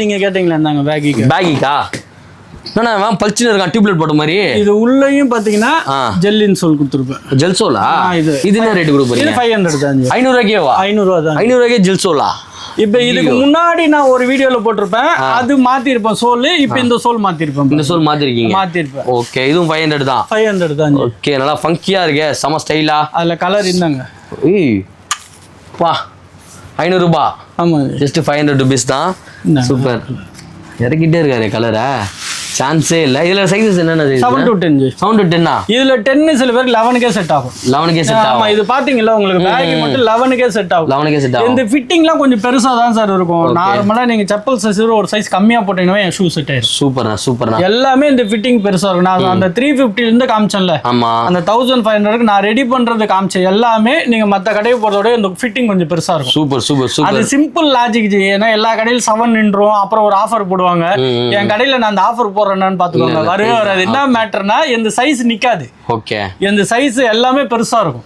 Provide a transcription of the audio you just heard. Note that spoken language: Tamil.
நீங்க கேட்டீங்களா இருந்தாங்க பேகிக்கா என்ன பல்ச்சின்னு இருக்கான் டியூப்லைட் போட்ட மாதிரி. இது உள்ளேயும் பாத்தீங்கன்னா ஜெல்லின்னு சொல்லி கொடுத்துருப்பேன். ஜெல் சோலா இது என்ன ரேட் கொடுப்பீங்க? 500 தான். 500 ரூபாய்க்கேவா? 500 ரூபா தான். 500 ரூபாய்க்கே ஜெல் சோலா. இப்ப இதுக்கு முன்னாடி நான் ஒரு வீடியோல போட்டிருப்பேன், அது மாத்திருப்பேன் சோல். இப்ப இந்த சோல் மாத்திருப்பேன். இந்த சோல் மாத்திருக்கீங்க? மாத்திருப்பேன். ஓகே, இதுவும் 500 தான். 500 தான். ஓகே, நல்லா ஃபங்கியா இருக்கே, செம ஸ்டைலா. அதுல கலர் இருந்தாங்க. ஏய் பா 500 ரூபாய். ஆமா, ஜஸ்ட் 500 rupees தான். சூப்பர். இறக்கிட்டே இருக்காரு கலரை, சான்ஸே இல்ல. இதுல சைஸஸ் என்னென்ன? 7 to 10. 7 to 10. இதுல 10 சில பேருக்கு 11க்கே செட் ஆகும். 11க்கே செட் ஆகும். ஆமா, இது பாத்தீங்களா உங்களுக்கு பேக் மட்டும் 11க்கே செட் ஆகும். 11க்கே செட் ஆகும். இந்த ஃபிட்டிங்லாம் கொஞ்சம் பெருசா தான் சார் இருக்கும். நார்மலா நீங்க செப்பல் சைஸ் ஒரு சைஸ் கம்மியா போட்டீங்கன்னா என் ஷூ செட் ஆயிடும். சூப்பர்ண்ணா. எல்லாமே இந்த ஃபிட்டிங் பெருசா இருக்கும். நான் அந்த 350 இருந்து காமிச்சேன்ல, ஆமா, அந்த 1500க்கு நான் ரெடி பண்றது காமிச்சேன். எல்லாமே நீங்க மத்த கடையை போறதோட இந்த ஃபிட்டிங் கொஞ்சம் பெருசா இருக்கும். சூப்பர். அது சிம்பிள் லாஜிக் ஜி. ஏன்னா எல்லா கடையில 7 நின்றோம், அப்புறம் ஒரு ஆஃபர் போடுவாங்க. என் கடையில நான் அந்த ஆஃபர் போடுறேன்னு பாத்துக்கோங்க. வராது. என்ன மேட்டர்னா இந்த சைஸ் நிக்காது. ஓகே, இந்த சைஸ் எல்லாமே பெருசா இருக்கும்.